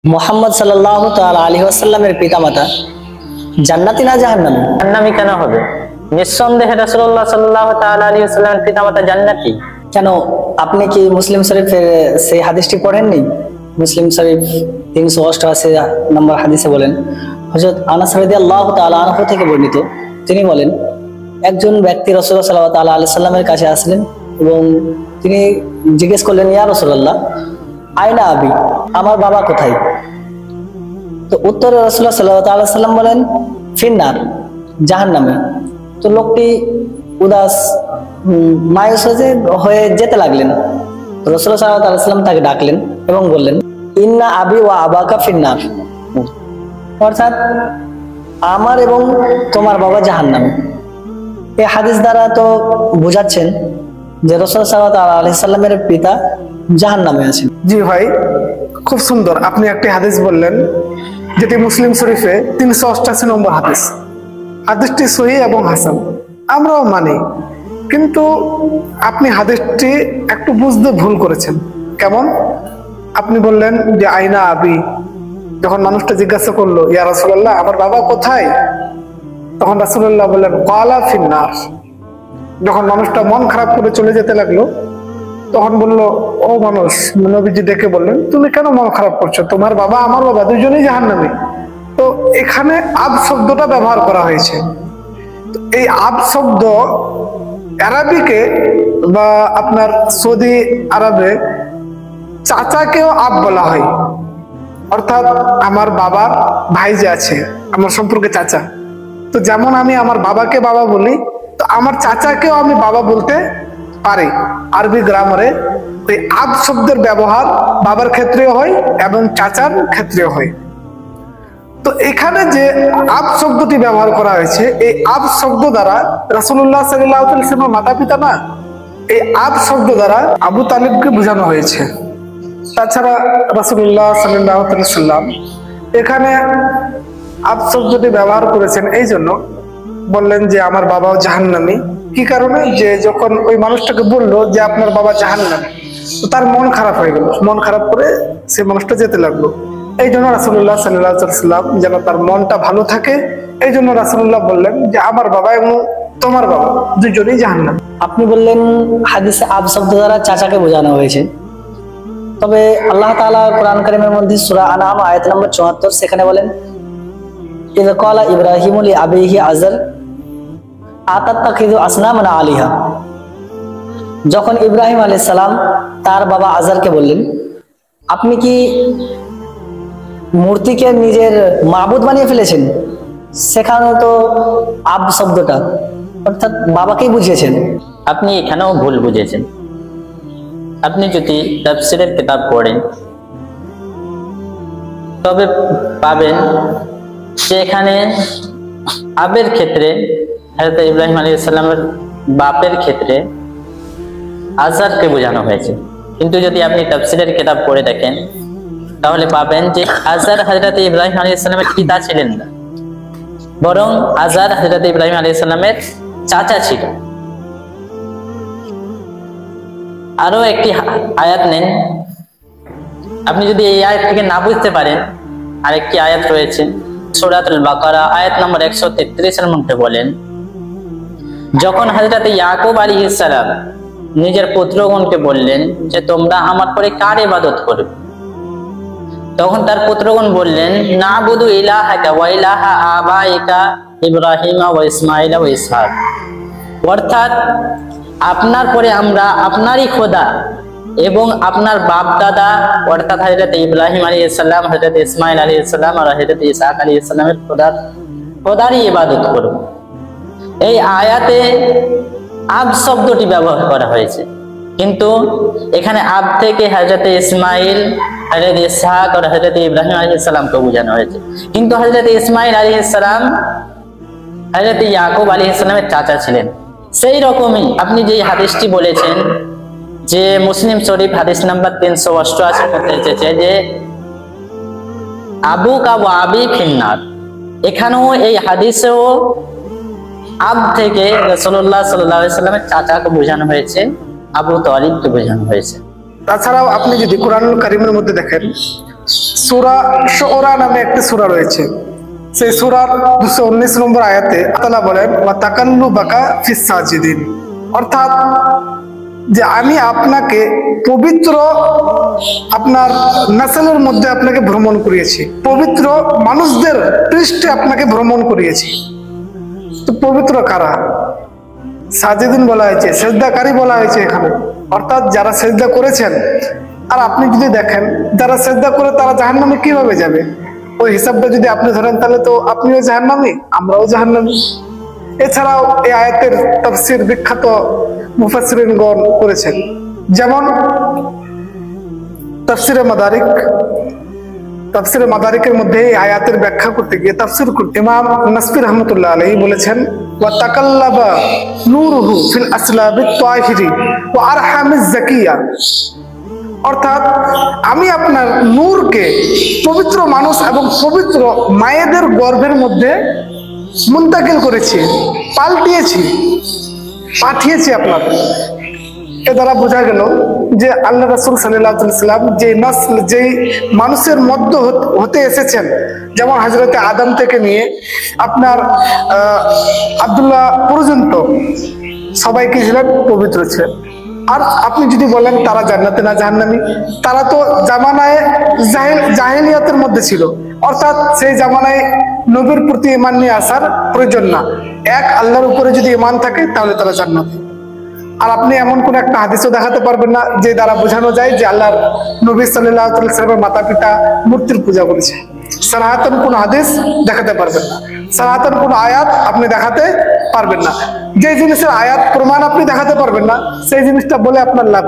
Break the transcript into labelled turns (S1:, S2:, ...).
S1: মোহাম্মদ সাল্লাল্লাহু তাআলা আলাইহি ওয়াসাল্লামের পিতামাতা জান্নাতি না জাহান্নামী?
S2: জান্নামী কেন হবে? নিঃসন্দেহে রাসূলুল্লাহ সাল্লাল্লাহু তাআলা আলাইহি ওয়াসাল্লামের পিতামাতা জান্নাতি।
S1: কেন, আপনি কি মুসলিম শরীফের সেই হাদিসটি পড়েননি? মুসলিম শরীফ 388 নম্বর হাদিসে বলেন, হযরত আনাস রাদিয়াল্লাহু তাআলা আনহু থেকে বর্ণিত, তিনি বলেন, একজন ব্যক্তি রাসূলুল্লাহ সাল্লাল্লাহু তাআলা আলাইহি ওয়াসাল্লামের কাছে আসলেন এবং তিনি জিজ্ঞেস করলেন, ইয়া রাসূলুল্লাহ, আয়না আবি, আমার বাবা কোথায়? তো উত্তরে রাসূলুল্লাহ সাল্লাল্লাহু আলাইহি ওয়াসাল্লাম বলেন, ফিন্নার, জাহান্নামে। তো লোকটি উদাস মায়ুস হয়ে যেতে লাগলেন। তো রাসূলুল্লাহ সাল্লাল্লাহু আলাইহি ওয়াসাল্লাম তাকে ডাকলেন এবং বললেন, ইন্না আবি ওয়া আবাকা ফিন্নার, অর্থাৎ আমার এবং তোমার বাবা জাহান্নামে। এই হাদিস দ্বারা তো বোঝাচ্ছেন যে রাসূলুল্লাহ সাল্লাল্লাহু আলাইহি ওয়াসাল্লামের পিতা জাহান্নামে আছেন।
S3: জি ভাই, খুব সুন্দর। আপনি একটি হাদিস বললেন যেটি মুসলিম শরীফে 388 নম্বর হাদিস। হাদিসটি সহিহ এবং হাসান, আমরাও মানি, কিন্তু আপনি হাদিসটি একটু বুঝতে ভুল করেছেন। কেমন? আপনি বললেন যে আইনা আবি, যখন মানুষটা জিজ্ঞাসা করলো, ইয়া রাসূলুল্লাহ, আমার বাবা কোথায়? তখন রাসূলুল্লাহ বললেন, ক্বালা ফিন্নার। যখন মানুষটা মন খারাপ করে চলে যেতে লাগলো, তখন বললো, ও মানুষ, নবীজি ডেকে বললেন, তুমি কেন মন খারাপ করছো? তোমার বাবা আমার বাবা দুজনেই জাহান্নামী। তো এখানে আব শব্দটা ব্যবহার করা হয়েছে। এই আব শব্দ আরবিকে বা আপনার সৌদি আরবে চাচাকেও আব বলা হয়। অর্থাৎ আমার বাবার ভাই যে আছে, আমার সম্পর্কে চাচা, তো যেমন আমি আমার বাবাকে বাবা বলি, তো আমার চাচাকেও আমি বাবা বলতে পারি। আরবি গ্রামারে ওই আব শব্দের ব্যবহার বাবার ক্ষেত্রেও হয় এবং চাচার ক্ষেত্রেও হয়। তো এখানে যে আব শব্দটি ব্যবহার করা হয়েছে, এই আব শব্দ দ্বারা রাসূলুল্লাহ সাল্লাল্লাহু আলাইহি ওয়াসাল্লামের মাতা পিতা না, এই আব শব্দ দ্বারা আবু তালিবকে বোঝানো হয়েছে। তাছাড়া রাসূলুল্লাহ সাল্লাল্লাহু আলাইহি ওয়াসাল্লাম এখানে আব শব্দটি ব্যবহার করেছেন এই জন্য, বললেন যে আমার বাবাও জাহান্নামী। কি কারণে? যে যখন ওই মানুষটাকে বললো যে আপনার বাবা জাহান্নামী, তো তার মন খারাপ হয়ে গেল, মন খারাপ করে সে মানুষটা যেতে লাগলো। এই জন্য রাসূলুল্লাহ সাল্লাল্লাহু আলাইহি ওয়াসাল্লাম যেন তার মনটা ভালো থাকে, এই জন্য রাসূলুল্লাহ বললেন যে আমার বাবা এবং তোমার বাবা দুজনেই জাহান্নামী।
S1: আপনি বললেন হাদিসে আব শব্দ দ্বারা চাচাকে বোঝানো হয়েছে, তবে আল্লাহ তাআলা কোরআন কারীমের মধ্যে সূরা আনআম আয়াত নম্বর 74 সেখানে বলেন, ইয ক্বালা ইব্রাহিমু লি আবিহি আযর আতাত্তাখিযু আসনামান আলিহা। যখন ইব্রাহিম আলাইহিস সালাম তার বাবা আযরকে বললেন, আপনি কি মূর্তিকে নিজের মাবুদ বানিয়ে ফেলেছেন, সেখানে তো আব শব্দটা অর্থাৎ বাবাকেই বুঝিয়েছেন।
S2: আপনি এখানেও ভুল বুঝেছেন। আপনি যদি তাফসীরের কিতাব পড়েন তবে পাবেন যে এখানে আবের ক্ষেত্রে হযরত ইব্রাহিম আলাইহিস সালামের বাপের ক্ষেত্রে আযরকে বোঝানো হয়েছে। কিন্তু যদি আপনি তাফসীরের কিতাব পড়ে দেখেন তাহলে পাবেন যে আযর হযরত ইব্রাহিম আলাইহিস সালামের পিতা ছিলেন না, বরং আযর হযরত ইব্রাহিম আলাইহিস সালামের চাচা ছিল। আরো একটি আয়াত নেন, আপনি যদি এই আয়াত থেকে না বুঝতে পারেন, আরেকটি আয়াত রয়েছে সূরাতুল বাকারা আয়াত নম্বর 133 এর মধ্যে বলেন, যখন হযরত ইয়াকুব আলাইহিস সালাম নিজের পুত্রগণকে বললেন যে তোমরা আমার পরে কার ইবাদত করবে, তখন তার পুত্রগণ বললেন, নাবুদু ইলাহাকা ওয়া ইলাহা আবাইকা ইব্রাহিম ওয়া ইসমাঈল ওয়া ইসহাক, অর্থাৎ আপনার পরে আমরা আপনারই খোদা এবং আপনার বাপ দাদা অর্থাৎ হযরত ইব্রাহিম আলাইহিস সালাম, হযরত ইসমাঈল আলাইহিস সালাম আর হযরত ইসহাক আলাইহিস সালামের খোদারই ইবাদত করব। এই আয়াতে আব শব্দটি ব্যবহার করা হয়েছে, কিন্তু এখানে আব থেকে হযরত ইসমাঈল, হযরত ইসহাক আর হযরত ইব্রাহিম আলাইহিস সালামকে বোঝানো হয়েছে। কিন্তু হযরত ইসমাঈল আলাইহিস সালাম হযরত ইয়াকুব আলাইহিস সালামের চাচা ছিলেন। সেই রকমই আপনি যে হাদিসটি বলেছেন যে মুসলিম শরীফ হাদিস নাম্বার 388 মধ্যে এসেছে যে আবু কা ওয়া আবি ফিন্নার, এখানেও এই হাদিসেও আব থেকে রাসূলুল্লাহ সাল্লাল্লাহু আলাইহি ওয়াসাল্লামের চাচাকে বোঝানো হয়েছে, আবু তালিবকে বোঝানো হয়েছে।
S3: তাছাড়াও আপনি যদি কোরআনুল কারীমের মধ্যে দেখেন সূরা শুরা নামে একটি সূরা রয়েছে। সেই সূরার 219 নম্বর আয়াতে আল্লাহ বলেন ওয়া তাকাল্লুবাকা ফিস সাজিদিন, অর্থাৎ যে আমি আপনাকে পবিত্র আপনার নাসলের মধ্যে আপনাকে ভ্রমণ করিয়েছি, পবিত্র মানুষদের পৃষ্ঠে আপনাকে ভ্রমণ করিয়েছি। তো পবিত্র কারা? সাজিদিন বলা হয়েছে, সেজদাকারী বলা হয়েছে এখানে, অর্থাৎ যারা সেজদা করেছেন। আর আপনি যদি দেখেন যারা সেজদা করে তারা জাহান্নামে কিভাবে যাবে, ওই হিসাবটা যদি আপনি ধরেন তাহলে তো আপনিও জাহান্নামী, আমরাও জাহান্নামী। এছাড়াও এই আয়াতের তাফসীর বিখ্যাত মুফাসসিরিনগণ করেছেন, যেমন তাফসীরে মাদারিকের মধ্যে এই আয়াতের ব্যাখ্যা করতে গিয়ে তাফসীর করতে ইমাম নাসফি রাহমাতুল্লাহ আলাইহি বলেছেন ওয়া তাকাল্লাবা নূরুহু ফিল আসলাবিত তাহিরি ওয়া আরহামিজ যাকিয়া, অর্থাৎ আমি আপনার নূরকে পবিত্র মানুষ এবং পবিত্র মায়েদের গর্ভের মধ্যে মুন্তাকিল করেছি, পাল্টিয়েছি, পাঠিয়েছি আপনার। এ দ্বারা বোঝা গেল যে আল্লাহ রাসূল সাল্লাল্লাহু আলাইহি ওয়াসাল্লাম যে মানুষের মধ্য হতে এসেছেন, যেমন হযরতে আদম থেকে নিয়ে আপনার আব্দুল্লাহ পর্যন্ত সবাই কি ছিলেন? পবিত্র ছিলেন। আর আপনি যদি বলেন তারা জান্নাতে না জাহান্নামী, তারা তো জামানায় জাহেলিয়াতের মধ্যে ছিল, অর্থাৎ সেই জামানায় নবীর প্রতি ঈমান নিয়ে আসার প্রয়োজন না, এক আল্লাহর উপরে যদি ঈমান থাকে তাহলে তারা জান্নাতে। আর আপনি এমন কোন একটা হাদিসও দেখাতে পারবেন না যে দ্বারা বোঝানো যায় যে আল্লাহর নবী সাল্লাল্লাহু আলাইহি ওয়াসাল্লামের মাতা পিতা মূর্তির পূজা করেছে। সরাহাতান কোন হাদিস দেখাতে পারবেন না, সরাহাতান কোন আয়াত আপনি দেখাতে পারবেন না। যে জিনিসের আয়াত প্রমাণ আপনি দেখাতে পারবেন না, সেই জিনিসটা বলে আপনার লাভ।